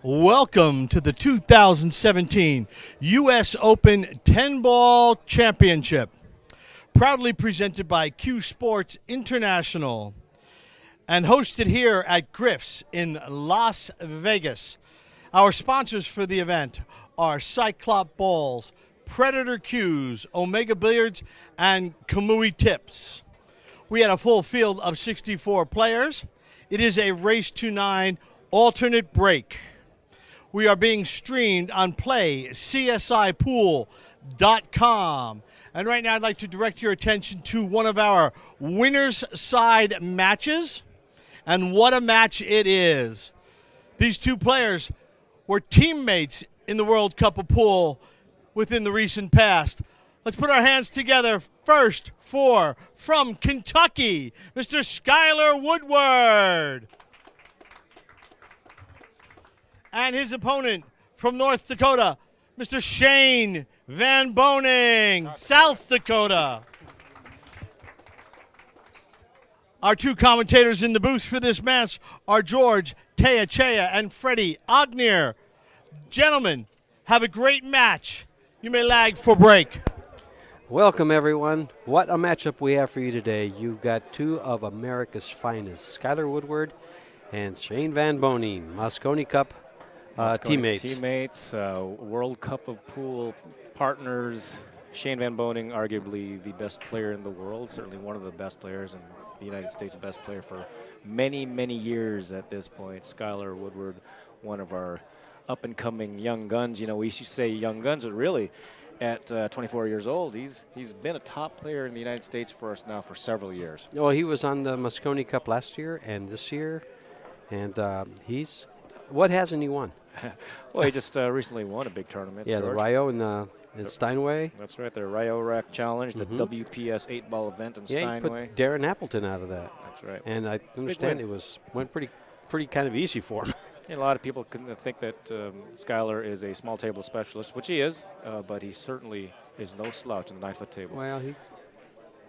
Welcome to the 2017 U.S. Open 10-Ball Championship, proudly presented by CueSports International and hosted here at Griff's in Las Vegas. Our sponsors for the event are Cyclop Balls, Predator Cues, Omega Billiards, and Kamui Tips. We had a full field of 64 players. It is a race to 9 alternate break. We are being streamed on PlayCSIPool.com. And right now I'd like to direct your attention to one of our winner's side matches. And what a match it is. These two players were teammates in the World Cup of Pool within the recent past. Let's put our hands together first for, from Kentucky, Mr. Skylar Woodward. And his opponent from North Dakota, Mr. Shane Van Boening, South Dakota. Our two commentators in the booth for this match are George Teachea and Freddie Ognier. Gentlemen, have a great match. You may lag for break. Welcome, everyone. What a matchup we have for you today. You've got two of America's finest, Skylar Woodward and Shane Van Boening, Moscone Cup teammates. World Cup of Pool partners. Shane Van Boening, arguably the best player in the world, certainly one of the best players in the United States, best player for many, many years at this point. Skylar Woodward, one of our up-and-coming young guns. You know, we used to say young guns, but really, at 24 years old, he's been a top player in the United States for us now for several years. Well, he was on the Moscone Cup last year and this year, and what hasn't he won? Well, he just recently won a big tournament. Yeah, George. the Rio in Steinway. That's right, the Rio Rack Challenge, the WPS 8-ball event in Steinway. He put Darren Appleton out of that. That's right. And I understand went pretty kind of easy for him. And a lot of people can think that Skylar is a small table specialist, which he is, but he certainly is no slouch in the 9-foot tables. Well,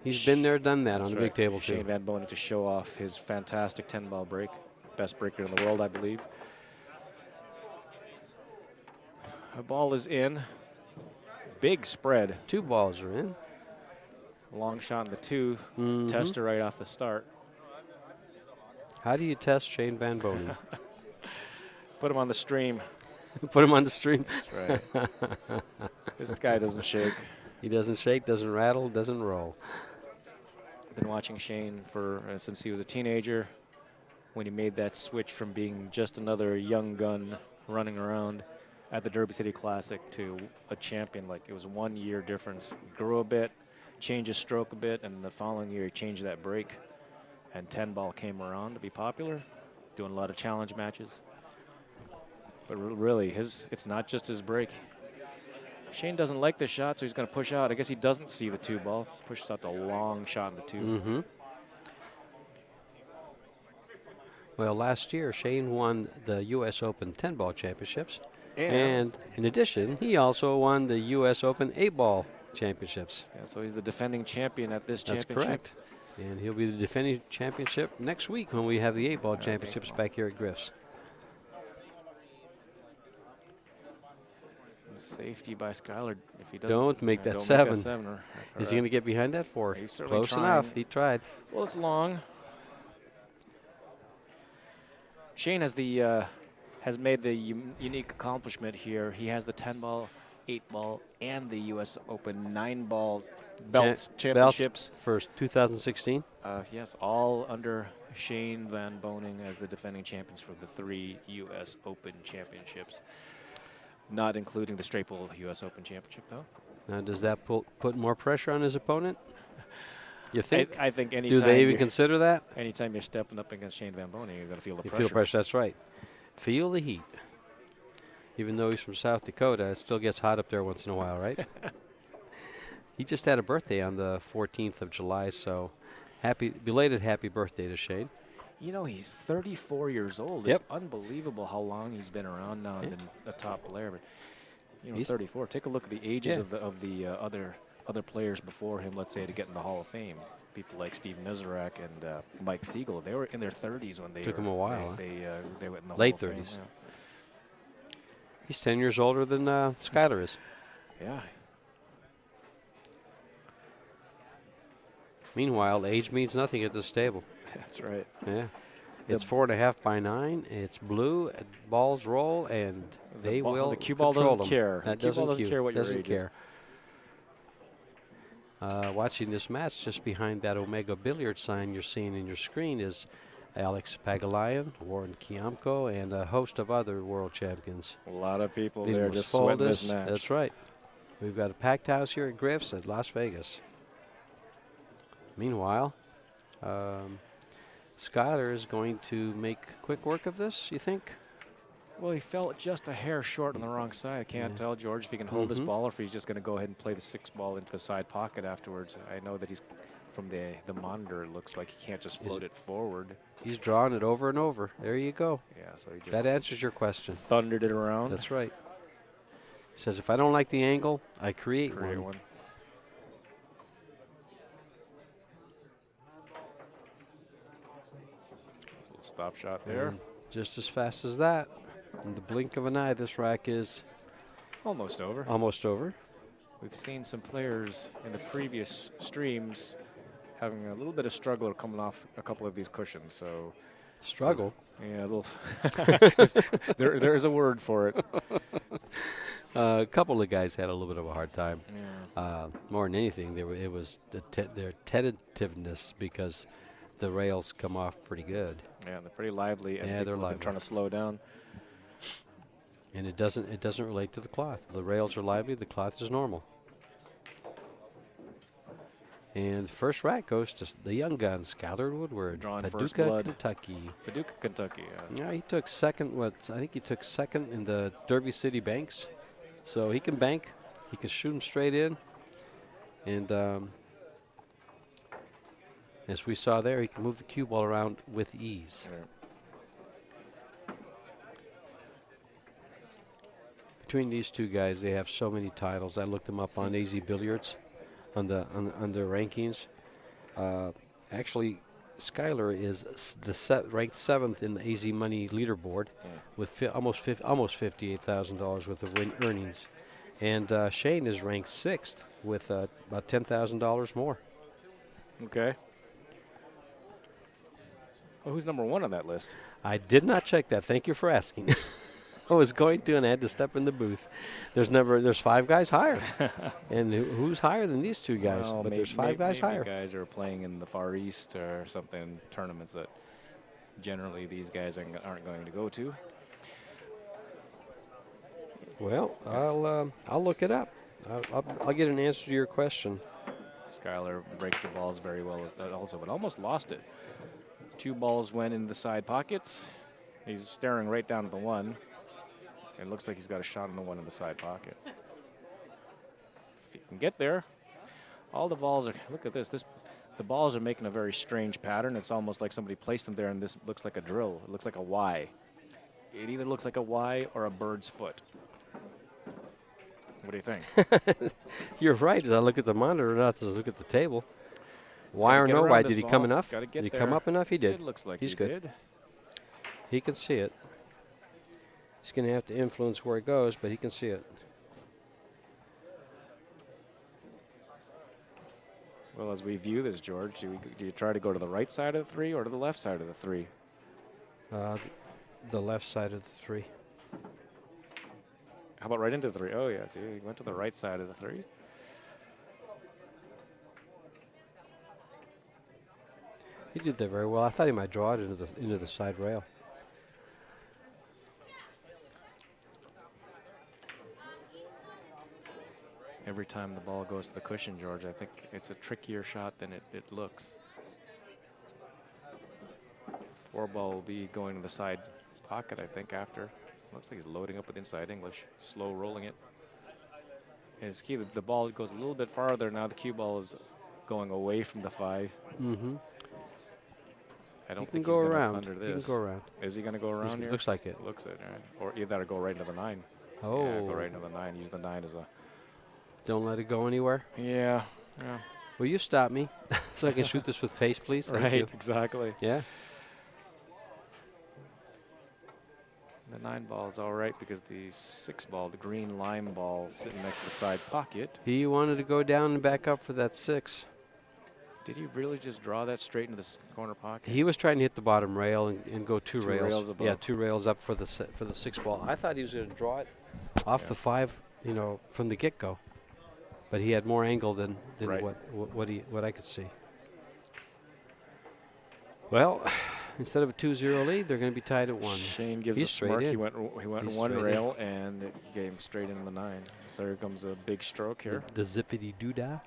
he's been there, done that on the big table, too. Shane Van Boening to show off his fantastic 10-ball break. Best breaker in the world, I believe. The ball is in. Big spread. 2 balls are in. Long shot in the 2. Tester right off the start. How do you test Shane Van Boening? Put him on the stream. Put him on the stream. That's right. This guy doesn't shake. He doesn't shake, doesn't rattle, doesn't roll. Been watching Shane since he was a teenager, when he made that switch from being just another young gun running around at the Derby City Classic to a champion. Like, it was a 1-year difference. He grew a bit, changed his stroke a bit, and the following year he changed that break. And 10-ball came around to be popular, doing a lot of challenge matches. But really, it's not just his break. Shane doesn't like this shot, so he's going to push out. I guess he doesn't see the 2-ball. Pushes out the long shot in the 2. Well, last year, Shane won the U.S. Open 10-ball championships. And in addition, he also won the U.S. Open 8-ball championships. Yeah, so he's the defending champion at this championship. That's correct. And he'll be the defending championship next week when we have the 8-ball championships back here at Griff's. Safety by Skylar. If he doesn't, don't make that 7. Is he going to get behind that 4? He's certainly close trying. enough. He tried. Well, it's long. Shane has made the unique accomplishment here. He has the 10-ball, 8-ball, and the U.S. Open 9-ball championships for 2016. Yes, all under Shane Van Boening as the defending champions for the 3 U.S. Open championships. Not including the straight pool U.S. Open championship, though. Now, does that put more pressure on his opponent? You think? I think anytime. Do they even consider that? Anytime you're stepping up against Shane Van Boening, you're going to feel the pressure. You feel pressure, that's right. Feel the heat. Even though he's from South Dakota, it still gets hot up there once in a while, right? He just had a birthday on the 14th of July, so belated happy birthday to Shane. You know, he's 34 years old. Yep. It's unbelievable how long he's been around now and been a top player. But, you know, he's 34. Take a look at the ages of the other players before him, let's say, to get in the Hall of Fame. People like Steve Miserak and Mike Siegel, they were in their 30s when they took them a while. They went in the late Hall of 30s. Fame, He's 10 years older than Skylar is. Yeah. Meanwhile, age means nothing at this table. That's right. Yeah. It's 4.5 by 9. It's blue. Balls roll, and they will The cue ball control doesn't them. care. That The cue ball doesn't cue. care what your Doesn't age is. care. Watching this match, just behind that Omega Billiard sign you're seeing in your screen is Alex Pagalayan, Warren Kiamko, and a host of other world champions. A lot of people Venus there just sweating this Foldis, match. That's right. We've got a packed house here at Griff's at Las Vegas. Meanwhile, Skylar is going to make quick work of this, you think? Well, he fell just a hair short on the wrong side. I can't tell, George, if he can hold his ball or if he's just going to go ahead and play the 6 ball into the side pocket afterwards. I know that he's, from the monitor, it looks like he can't just float it forward. He's drawing it over and over. There you go. Yeah, so he just That answers your question. thundered it around. That's right. He says, if I don't like the angle, I create one. Stop shot there. And just as fast as that, in the blink of an eye, this rack is Almost over. almost over. We've seen some players in the previous streams having a little bit of struggle coming off a couple of these cushions. So Struggle. yeah, a little. there is a word for it. A couple of guys had a little bit of a hard time. Yeah. More than anything, it was their tentativeness because the rails come off pretty good. Yeah, they're pretty lively. And Yeah, people they're have been lively. trying to slow down. And it doesn't relate to the cloth. The rails are lively, the cloth is normal. And first rack goes to the young gun, Skylar Woodward, Drawing first Paducah, blood. Kentucky. Paducah, Kentucky. Yeah, he took second. I think he took second in the Derby City Banks. So he can bank. He can shoot them straight in. And as we saw there, he can move the cue ball around with ease. Yeah. Between these two guys, they have so many titles. I looked them up on AZ Billiards, on their rankings. Actually, Skylar is ranked 7th in the AZ Money leaderboard with almost $58,000 worth of earnings, and Shane is ranked 6th with about $10,000 more. Okay. Well, who's number 1 on that list? I did not check that. Thank you for asking. I was going to, and I had to step in the booth. There's 5 guys higher, and who's higher than these two guys? Well, but there's 5 guys higher. Guys are playing in the Far East or something, tournaments that generally these guys aren't going to go to. Well, I'll look it up. I'll get an answer to your question. Skylar breaks the balls very well also, but almost lost it. 2 balls went into the side pockets. He's staring right down at the 1. It looks like he's got a shot on the 1 in the side pocket. If he can get there, all the balls are. Look at this. The balls are making a very strange pattern. It's almost like somebody placed them there, and this looks like a drill. It looks like a Y. It either looks like a Y or a bird's foot. What do you think? You're right. As I look at the monitor, not as I look at the table. Why or Get no around why? this Did he ball. come He's enough? gotta get Did he come there. up enough? He did. It looks like He's he good. did. He can see it. He's going to have to influence where it goes, but he can see it. Well, as we view this, George, do you try to go to the right side of the 3 or to the left side of the 3? The left side of the 3. How about right into the 3? Oh, yeah, see, he went to the right side of the 3. He did that very well. I thought he might draw it into the side rail. Every time the ball goes to the cushion, George, I think it's a trickier shot than it looks. 4 ball will be going to the side pocket, I think, after. Looks like he's loading up with inside English, slow rolling it. And it's key that the ball goes a little bit farther. Now the cue ball is going away from the 5. Mm-hmm. I don't He think can he's go going to around. thunder He can this. go around. Is he going to go around here? Looks like it. Looks it, right? Or you gotta go right into the 9. Oh. Yeah, go right into the 9. Use the 9 as a. Don't let it go anywhere. Yeah. Yeah. Will you stop me so I can shoot this with pace, please? Thank Right. you. Exactly. Yeah. The 9 ball is all right because the 6 ball, the green lime ball, sitting next to the side pocket. He wanted to go down and back up for that 6. Did he really just draw that straight into the corner pocket? He was trying to hit the bottom rail and go two rails. above. Yeah, 2 rails up for the 6 ball. I thought he was going to draw it off the 5, from the get-go. But he had more angle than Right. what I could see. Well, instead of a 2-0 lead, they're going to be tied at 1. Shane gives He's the straight smirk. in. He went He's one straight in. rail, and it gave him straight into the 9. So here comes a big stroke here. The zippity-doo-dah.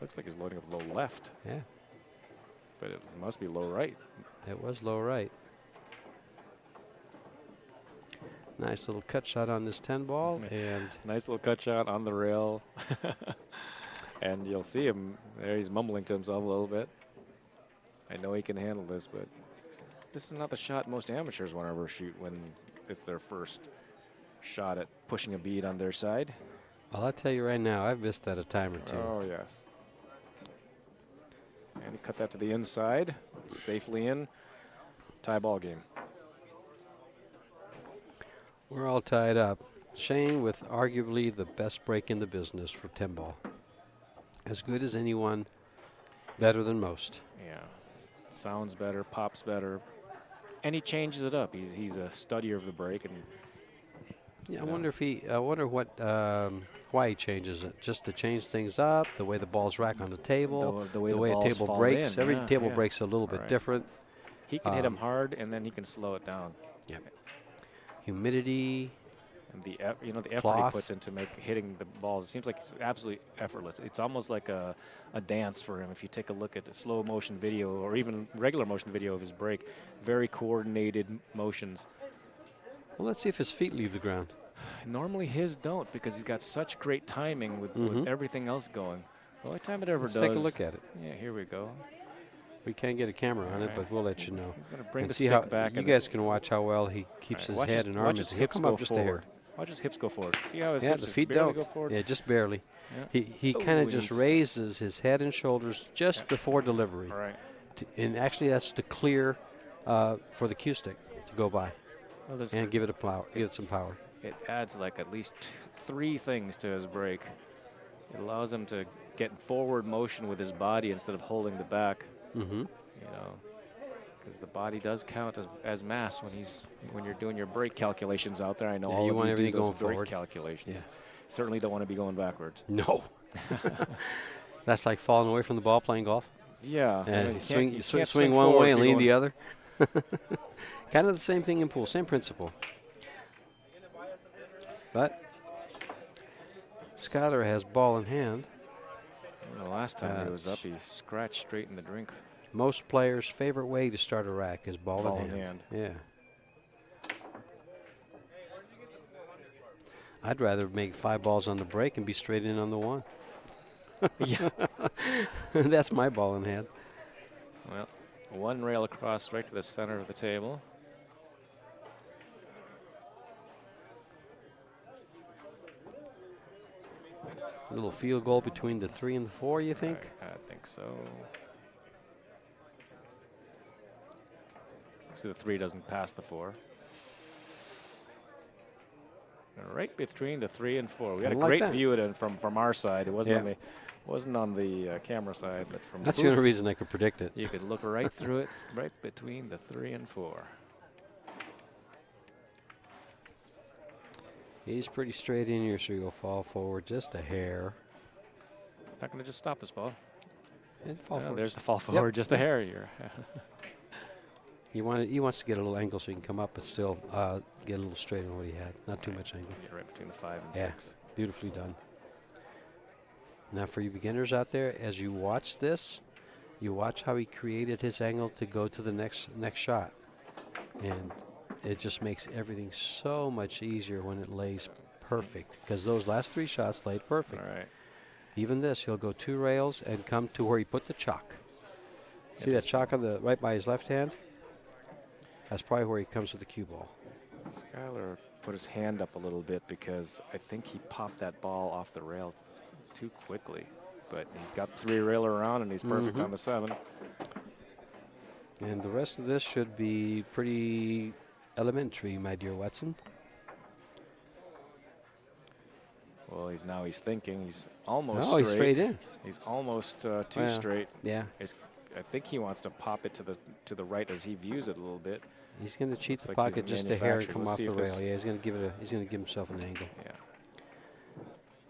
Looks like he's loading up low left, Yeah, but it must be low right. that was low right. Nice little cut shot on this 10 ball, and Nice little cut shot on the rail. And you'll see him there. He's mumbling to himself a little bit. I know he can handle this, but this is not the shot most amateurs want to ever shoot when it's their first shot at pushing a bead on their side. well, I'll tell you right now, I've missed that a time or two. Oh, yes. And he cut that to the inside, safely in. Tie ball game. We're all tied up. Shane with arguably the best break in the business for 10 ball. As good as anyone, better than most. Yeah. Sounds better, pops better. And he changes it up. He's a studier of the break. And Yeah, I wonder why he changes it. Just to change things up, the way the balls rack on the table, the way the a balls table fall breaks. in. Every Yeah, table yeah. breaks a little bit Right. different. he can hit him hard, and then he can slow it down. Humidity. And the effort he Cloth. puts into hitting the balls, it seems like it's absolutely effortless. It's almost like a dance for him. If you take a look at a slow motion video or even regular motion video of his break, very coordinated motions. Well, let's see if his feet leave the ground. Normally his don't, because he's got such great timing with everything else going. The only time it ever Let's does. take a look at it. Yeah, here we go. We can't get a camera on it, Alright. but we'll let you know. He's going to bring And the see stick how back. you and guys can watch how well he keeps his watch head and arms. Watch his He'll hips come go up just a hair. forward. Watch his hips go forward. See how his Yeah, hips the just feet barely don't. go forward? Yeah, just barely. Yeah. He Oh, kind of he just needs- raises his head and shoulders just before delivery. All right. And actually, that's to clear for the cue stick to go by Well, there's and give it some power. it adds like at least 3 things to his break. It allows him to get forward motion with his body instead of holding the back. Mm-hmm. Because the body does count as mass when you're doing your break calculations out there. I know Yeah, all you of want you do everything those going break forward. calculations. Yeah. Certainly don't want to be going backwards. No. That's like falling away from the ball playing golf. Yeah. And you swing can't swing one forward way if and you're lean going- the other. Kind of the same thing in pool, same principle. But Skyler has ball in hand. The last time he was up, That's- he scratched straight in the drink. Most players' favorite way to start a rack is ball in hand. Yeah. I'd rather make 5 balls on the break and be straight in on the 1. Yeah. That's my ball in hand. Well, 1 rail across right to the center of the table. A little field goal between the 3 and the 4, you think? I think so. So the 3 doesn't pass the 4. Right between the 3 and 4. We got a Kinda like great that. view of it from our side. It wasn't Yeah. wasn't on the camera side, but from That's the the only booth, reason I could predict it. you could look right through it, right between the 3 and 4. He's pretty straight in here, so you'll fall forward just a hair. Not going to just stop this ball. And fall Oh, forward. there's the fall forward, just a hair here. He wants to get a little angle so he can come up, but still get a little straight on what he had. Not too much angle. Get right between the 5 and Yeah. 6. Beautifully done. Now for you beginners out there, as you watch this, you watch how he created his angle to go to the next shot. And it just makes everything so much easier when it lays perfect, because those last 3 shots laid perfect. All right. Even this, he'll go 2 rails and come to where he put the chalk. See that chalk on the right by his left hand? That's probably where he comes with the cue ball. Skyler put his hand up a little bit because I think he popped that ball off the rail too quickly. But he's got 3 railer around and he's perfect on the 7. And the rest of this should be pretty elementary, my dear Watson. Well, he's thinking. He's almost Oh, he's straight in. He's almost two Well, straight. Yeah. I think he wants to pop it to the right as he views it a little bit. He's going to cheat Looks the like he's pocket a just a hair and manufacturer. come Let's off see the if rail. this- Yeah, he's going to give himself an angle. Yeah.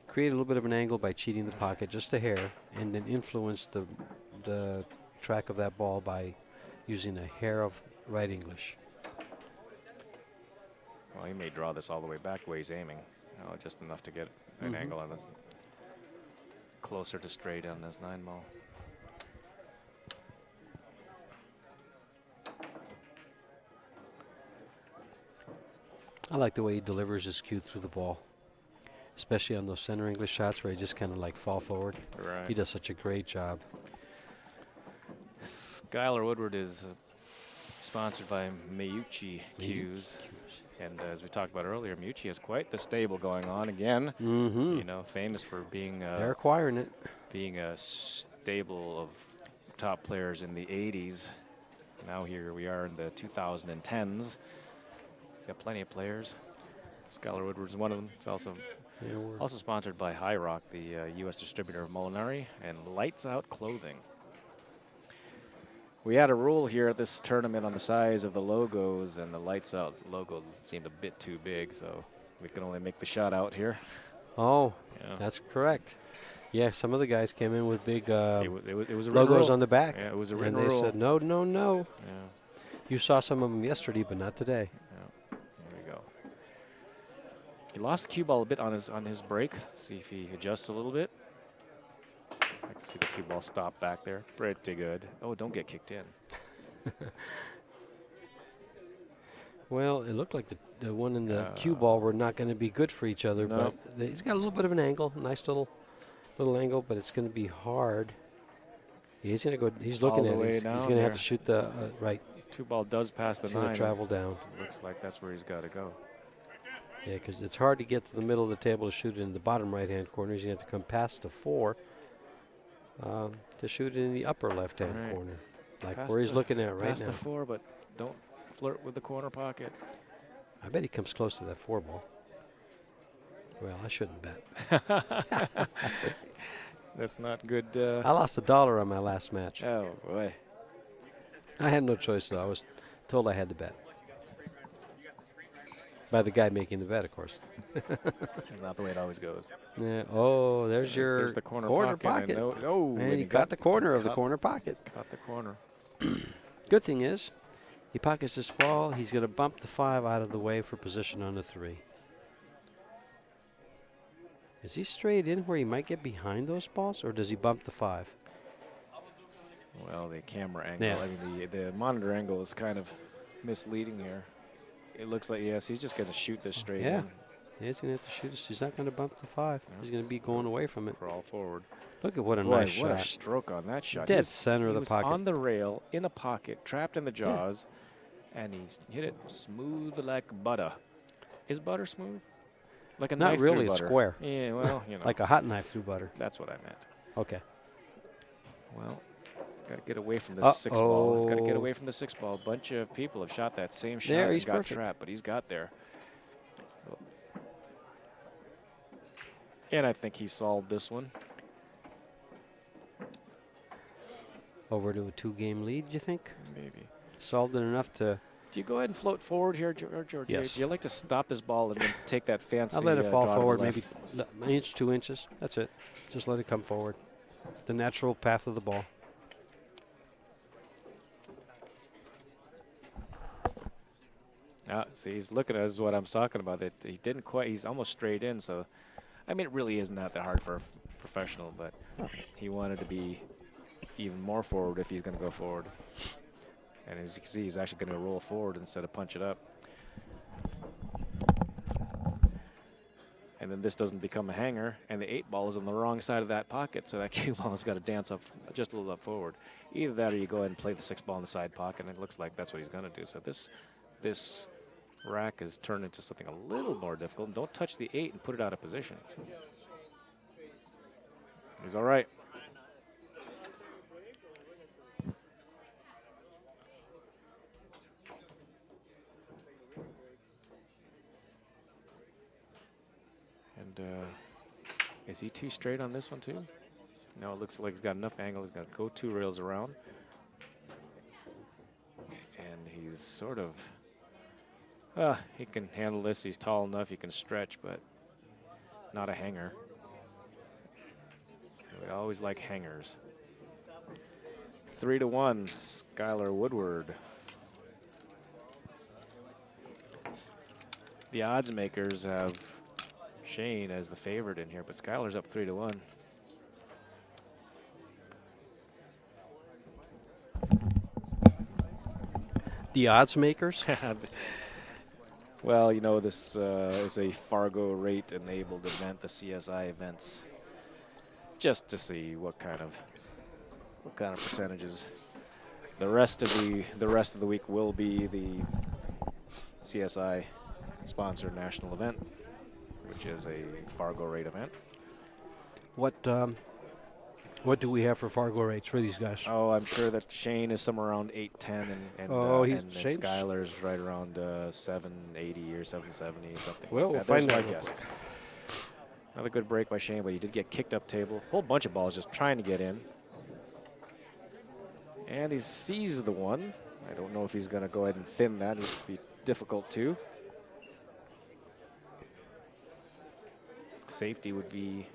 Create a little bit of an angle by cheating the pocket just a hair, and then influence the track of that ball by using a hair of right English. Well, he may draw this all the way back where he's aiming. Oh, just enough to get an angle on it. Closer to straight on this 9-ball. I like the way he delivers his cue through the ball, especially on those center English shots where he just kind of like fall forward. Right. He does such a great job. Skylar Woodward is sponsored by Miyuchi Cues. And as we talked about earlier, Miyuchi has quite the stable going on again. Mm-hmm. You know, famous for being They're acquiring it. being a stable of top players in the 80s. Now here we are in the 2010s. Got plenty of players. Skylar Woodward is one of them. He's also sponsored by High Rock, the U.S. distributor of Molinari, and Lights Out Clothing. We had a rule here at this tournament on the size of the logos, and the Lights Out logo seemed a bit too big, so we could only make the shot out here. Oh, Yeah. that's correct. Yeah, some of the guys came in with big It was a written logos rule. on the back. Yeah, it was a and written they rule. said, no, no, no. Yeah. You saw some of them yesterday, but not today. There we go. He lost the cue ball a bit on his break. See if he adjusts a little bit. I can see the cue ball stop back there. Pretty good. Oh, don't get kicked in. Well, it looked like the one and the cue ball were not going to be good for each other, Nope. but he's got a little bit of an angle, nice little angle, but it's going to be hard. He's going to go. He's looking All at the it. way He's down going to have there. to shoot the right. Two ball does pass the He's going 9. to travel down. Looks like that's where he's got to go. Yeah, because it's hard to get to the middle of the table to shoot it in the bottom right-hand corner. He's going to have to come past the 4 to shoot it in the upper left-hand Right. corner, like Past where he's the- looking at right Pass now. the 4, but don't flirt with the corner pocket. I bet he comes close to that 4 ball. Well, I shouldn't bet. That's not good. I lost $1 on my last match. Oh, boy. I had no choice, though. I was told I had to bet. By the guy making the bet, of course. That's not the way it always goes. Yeah. Oh, there's your There's the corner pocket. and no, And he got the corner of the corner pocket. Caught the corner. Good thing is, he pockets this ball. He's going to bump the 5 out of the way for position on the 3. Is he straight in where he might get behind those balls, or does he bump the 5? Well, the camera angle, Yeah. I mean, the monitor angle is kind of misleading here. It looks like, yes, he's just going to shoot this straight Yeah. in. Yeah, he's going to have to shoot. He's not going to bump the 5. No, He's going to be going away from it. Crawl forward. Look at what a Boy, nice what a shot. stroke on that shot. Dead center of he the was pocket. on the rail, in a pocket, trapped in the jaws, and he hit it smooth like butter. Is butter smooth? Like a Not knife really, through it's butter. square. Yeah, well, you know. Like a hot knife through butter. That's what I meant. Okay. Well, got to get away from the 6 ball. It's got to get Uh-oh. away from the 6 ball. A bunch of people have shot that same shot There, and he's got perfect. trapped, but he's got there. And I think he solved this one. Over to a 2-game lead, you think? Maybe. Solved it enough to... Do you go ahead and float forward here, George? Or Yes. do you like to stop this ball and then take that fancy I'll let it fall draw to the forward, left? maybe an inch, 2 inches. That's it. Just let it come forward. The natural path of the ball. See, he's looking at us what I'm talking about. That he didn't quite. He's almost straight in. So, I mean, it really isn't that hard for a professional, but he wanted to be even more forward if he's going to go forward. And as you can see, he's actually going to roll forward instead of punch it up. And then this doesn't become a hanger, and the 8 ball is on the wrong side of that pocket, so that cue ball has got to dance up just a little up forward. Either that or you go ahead and play the 6 ball in the side pocket, and it looks like that's what he's going to do. So this rack is turned into something a little more difficult. Don't touch the 8 and put it out of position. He's all right. And is he too straight on this one too? No, it looks like he's got enough angle. He's got to go 2 rails around. And he's sort of, he can handle this. He's tall enough. He can stretch, but not a hanger. We always like hangers. 3-1, Skylar Woodward. The odds makers have Shane as the favorite in here, but Skylar's up 3-1. The odds makers? Well, you know, this is a Fargo rate enabled event, the CSI events, just to see what kind of percentages. The rest of the week will be the CSI sponsored national event, which is a Fargo rate event. What do we have for Fargo rates for these guys? Oh, I'm sure that Shane is somewhere around 810, and Skylar's right around 780 or 770 something. Well, we'll find out. Another good break by Shane, but he did get kicked up table. Whole bunch of balls just trying to get in. And he sees the one. I don't know if he's going to go ahead and thin that. It would be difficult too. Safety would be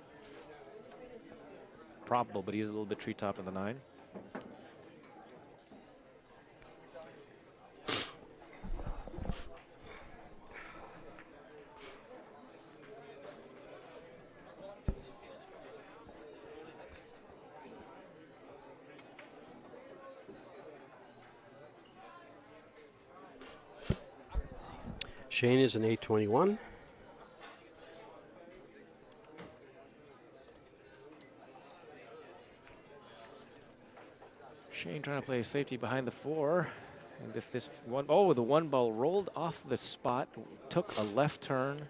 probable, but he's a little bit treetop in the 9. Shane is an 821. Shane trying to play safety behind the 4. And if this one, the 1 ball rolled off the spot, took a left turn,